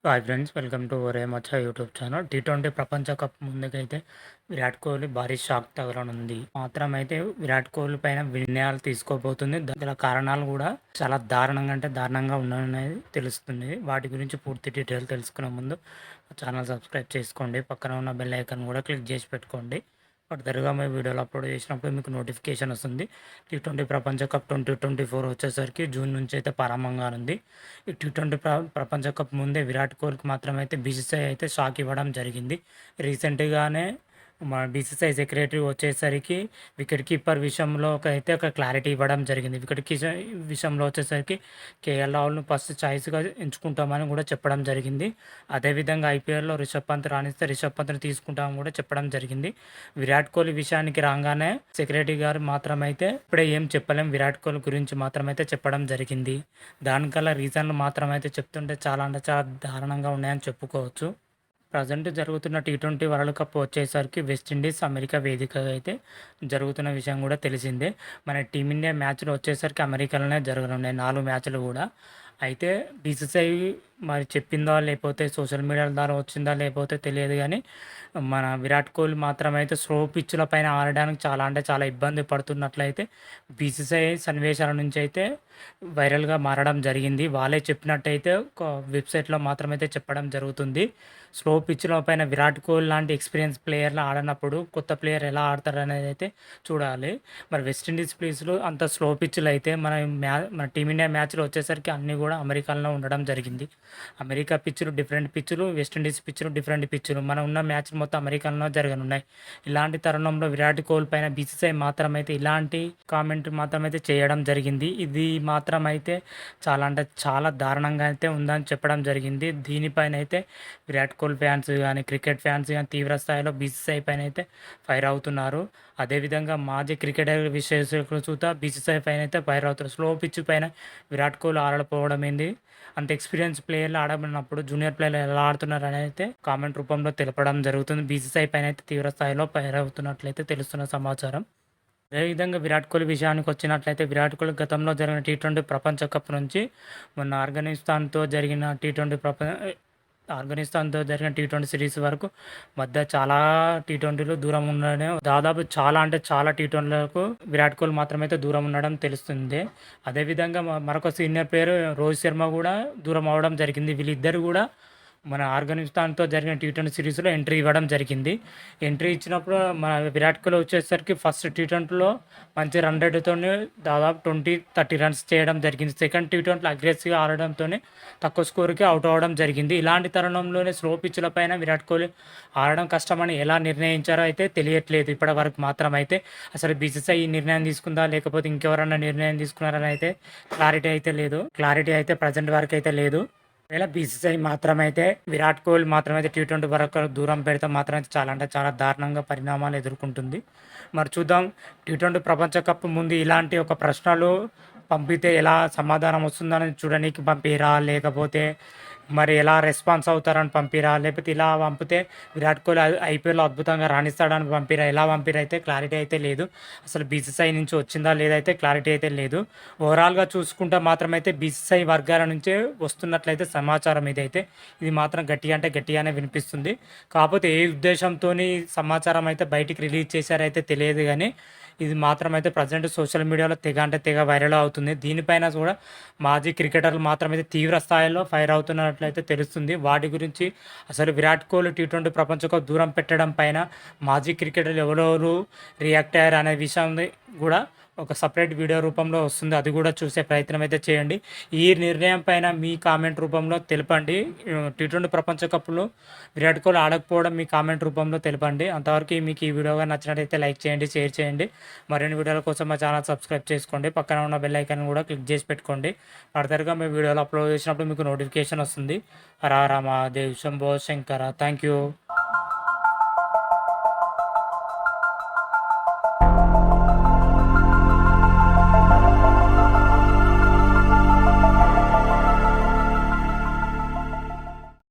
Hi friends, welcome to ఒరే మచ్చా YouTube channel. T20 ప్రపంచ cup ముందుకైతే విరాట్ కోహ్లీ భారీ షాక్ తగలనుంది. మాత్రమైతే విరాట్ కోహ్లీ పైన నిర్ణయాలు తీసుకోబోతుంది. గల కారణాలు కూడా చాలా దారుణంగా అంటే దారుణంగా ఉన్నాయనేది తెలుస్తుంది. వాటి గురించి పూర్తి డీటెయిల్ తెలుసుకునే ముందు ఛానల్ సబ్స్క్రైబ్ చేసుకోండి. పక్కన ఉన్న బెల్ ఐకాన్ కూడా క్లిక్ చేసి పెట్టుకోండి. ఫర్దర్గా మేము వీడియోలు అప్లోడ్ చేసినప్పుడు మీకు నోటిఫికేషన్ వస్తుంది. టీ20 ప్రపంచ కప్ 2024 వచ్చేసరికి జూన్ నుంచి అయితే ప్రారంభంగా ఉంది. ఈ టీ20 ప్రపంచ కప్ ముందే విరాట్ కోహ్లీకి మాత్రమైతే బీసీసీఐ అయితే షాక్ ఇవ్వడం జరిగింది. రీసెంట్గానే మా బీసీసీఐ సెక్రటరీ వచ్చేసరికి వికెట్ కీపర్ విషయంలో ఒక క్లారిటీ ఇవ్వడం జరిగింది. విషయంలో వచ్చేసరికి కేఎల్ రాహుల్ను ఫస్ట్ చాయిస్గా ఎంచుకుంటామని కూడా చెప్పడం జరిగింది. అదేవిధంగా ఐపీఎల్లో రిషబ్ పంత్ రాణిస్తే రిషబ్ పంత్ని తీసుకుంటామని కూడా చెప్పడం జరిగింది. విరాట్ కోహ్లీ విషయానికి రాగానే సెక్రటరీ గారు మాత్రమైతే ఇప్పుడే ఏం చెప్పలేం, విరాట్ కోహ్లీ గురించి మాత్రమైతే చెప్పడం జరిగింది. దానికల్లా రీజన్లు మాత్రమైతే చెప్తుంటే చాలా అంటే చాలా దారుణంగా ఉన్నాయని చెప్పుకోవచ్చు. ప్రజెంట్ జరుగుతున్న టీ20 వరల్డ్ కప్ వచ్చేసరికి వెస్టిండీస్ అమెరికా వేదికగా అయితే జరుగుతున్న విషయం కూడా తెలిసిందే. మన టీమిండియా మ్యాచ్లు వచ్చేసరికి అమెరికాలోనే జరగనున్నాయి 4 మ్యాచ్లు కూడా. అయితే బీసీసీఐ మరి చెప్పిందా లేకపోతే సోషల్ మీడియా ద్వారా వచ్చిందా లేకపోతే తెలియదు, కానీ మన విరాట్ కోహ్లీ మాత్రమైతే స్లో పిచ్ల పైన ఆడడానికి చాలా అంటే చాలా ఇబ్బంది పడుతున్నట్లయితే బీసీసీఐ సన్నివేశాల నుంచి అయితే వైరల్గా మారడం జరిగింది. వాళ్ళే చెప్పినట్టయితే ఒక వెబ్సైట్లో మాత్రమైతే చెప్పడం జరుగుతుంది. స్లో పిచ్ల పైన విరాట్ కోహ్లీ లాంటి ఎక్స్పీరియన్స్ ప్లేయర్లు ఆడినప్పుడు కొత్త ప్లేయర్ ఎలా ఆడతారు అనేది అయితే చూడాలి. మరి వెస్టిండీస్ ప్లేస్లు అంత స్లో పిచ్లు అయితే మన టీమిండియా మ్యాచ్లు వచ్చేసరికి అన్నీ కూడా అమెరికాలో ఉండడం జరిగింది. అమెరికా పిచ్చులు డిఫరెంట్ పిచ్చులు, వెస్టిండీస్ పిచ్చులు డిఫరెంట్ పిచ్చులు, మనం ఉన్న మ్యాచ్లు మొత్తం అమెరికాలో జరగనున్నాయి. ఇలాంటి తరుణంలో విరాట్ కోహ్లీ పైన బీసీసీఐ మాత్రమైతే ఇలాంటి కామెంట్ మాత్రమైతే చేయడం జరిగింది. ఇది మాత్రమైతే చాలా అంటే చాలా దారుణంగా అయితే ఉందని చెప్పడం జరిగింది. దీనిపైన అయితే విరాట్ కోహ్లీ ఫ్యాన్స్ కానీ క్రికెట్ ఫ్యాన్స్ కానీ తీవ్ర స్థాయిలో బీసీసీఐ పైన అయితే ఫైర్ అవుతున్నారు. అదేవిధంగా మాజీ క్రికెటర్ విశ్లేషకులు చూతా బీసీసీఐ పైన అయితే ఫైర్ అవుతారు. స్లో పిచ్ పైన విరాట్ కోహ్లీ ఆడకపోవడం ఏంది, అంత ఎక్స్పీరియన్స్ ప్లేయర్లు ఆడమన్నప్పుడు జూనియర్ ప్లేయర్లు ఎలా ఆడుతున్నారు అని అయితే కామెంట్ రూపంలో తెలపడం జరుగుతుంది. బీసీసీఐ పైన అయితే తీవ్ర స్థాయిలో ఫైర్ అవుతున్నట్లయితే తెలుస్తున్న సమాచారం. అదేవిధంగా విరాట్ కోహ్లీ విషయానికి వచ్చినట్లయితే విరాట్ కోహ్లీ గతంలో జరిగిన టీ20 ప్రపంచ కప్ నుంచి మొన్న ఆఫ్ఘనిస్తాన్తో జరిగిన టీ20 సిరీస్ వరకు మధ్య చాలా టీ20లు దూరం ఉండడం, దాదాపు చాలా అంటే చాలా టీ20లకు విరాట్ కోహ్లీ మాత్రమైతే దూరం ఉండడం తెలుస్తుంది. అదేవిధంగా మరొక సీనియర్ ప్లేయర్ రోహిత్ శర్మ కూడా దూరం అవడం జరిగింది. వీళ్ళిద్దరు కూడా మన ఆఫ్ఘనిస్తాన్తో జరిగిన టీ20 సిరీస్లో ఎంట్రీ ఇవ్వడం జరిగింది. ఎంట్రీ ఇచ్చినప్పుడు మన విరాట్ కోహ్లీ వచ్చేసరికి ఫస్ట్ టీ20లో మంచి రన్ రేటుతో దాదాపు 20-30 రన్స్ చేయడం జరిగింది. సెకండ్ టీ20లో అగ్రెసివ్గా ఆడడంతో తక్కువ స్కోర్కి అవుట్ అవ్వడం జరిగింది. ఇలాంటి తరుణంలోనే స్లో పిచ్ల పైన విరాట్ కోహ్లీ ఆడడం కష్టమని ఎలా నిర్ణయించారో అయితే తెలియట్లేదు ఇప్పటి వరకు. మాత్రమైతే అసలు బీసీసీఐ ఈ నిర్ణయం తీసుకుందా లేకపోతే ఇంకెవరన్నా నిర్ణయం తీసుకున్నారని అయితే క్లారిటీ అయితే ప్రజెంట్ వరకు అయితే లేదు. ఒకవేళ బీసీసీఐ మాత్రమైతే విరాట్ కోహ్లీ మాత్రమైతే టీ20 వరకు దూరం పెడితే మాత్రమైతే చాలా అంటే చాలా దారుణంగా పరిణామాలు ఎదుర్కొంటుంది. మరి చూద్దాం, టీ20 ప్రపంచ కప్ ముందు ఇలాంటి ఒక ప్రశ్నలు పంపితే ఎలా సమాధానం వస్తుందని చూడడానికి పంపిరా, లేకపోతే మరి ఎలా రెస్పాన్స్ అవుతారని పంపిరా, లేకపోతే ఇలా పంపితే విరాట్ కోహ్లీ ఐపీఎల్లో అద్భుతంగా రాణిస్తాడని పంపిరా, ఎలా పంపిరా అయితే క్లారిటీ అయితే లేదు. అసలు బీసీసీఐ నుంచి వచ్చిందా లేదైతే క్లారిటీ అయితే లేదు. ఓవరాల్గా చూసుకుంటే మాత్రమైతే బీసీసీఐ వర్గాల నుంచే వస్తున్నట్లయితే సమాచారం ఇదైతే ఇది మాత్రం గట్టిగా అంటే గట్టిగానే వినిపిస్తుంది. కాకపోతే ఏ ఉద్దేశంతో సమాచారం అయితే బయటికి రిలీజ్ చేశారైతే తెలియదు, కానీ ఇది మాత్రమైతే ప్రజెంట్ సోషల్ మీడియాలో తెగ అంటే తెగ వైరల్ అవుతుంది. దీనిపైన కూడా మాజీ క్రికెటర్లు మాత్రమైతే తీవ్ర స్థాయిలో ఫైర్ అవుతున్నట్లయితే తెలుస్తుంది. వాటి గురించి అసలు విరాట్ కోహ్లీ టీ20 ప్రపంచ కప్ దూరం పెట్టడం పైన మాజీ క్రికెటర్లు ఎవరెవరు రియాక్ట్ అయ్యారు అనే విషయం కూడా ఒక సపరేట్ వీడియో రూపంలో వస్తుంది. అది కూడా చూసే ప్రయత్నం అయితే చేయండి. ఈ నిర్ణయం పైన మీ కామెంట్ రూపంలో తెలపండి. టీ20 ప్రపంచ కప్లో విరాట్ కోహ్లీ ఆడకపోవడం మీ కామెంట్ రూపంలో తెలపండి. అంతవరకు మీకు ఈ వీడియోగా నచ్చినట్టయితే లైక్ చేయండి, షేర్ చేయండి. మరిన్ని వీడియోల కోసం మా ఛానల్ సబ్స్క్రైబ్ చేసుకోండి. పక్కన ఉన్న బెల్ ఐకాన్ కూడా క్లిక్ చేసి పెట్టుకోండి. ఫర్దర్గా మీ వీడియోలు అప్లోడ్ చేసినప్పుడు మీకు నోటిఫికేషన్ వస్తుంది. హర హర మహాదేవ్, శంభో శంకర. Thank you.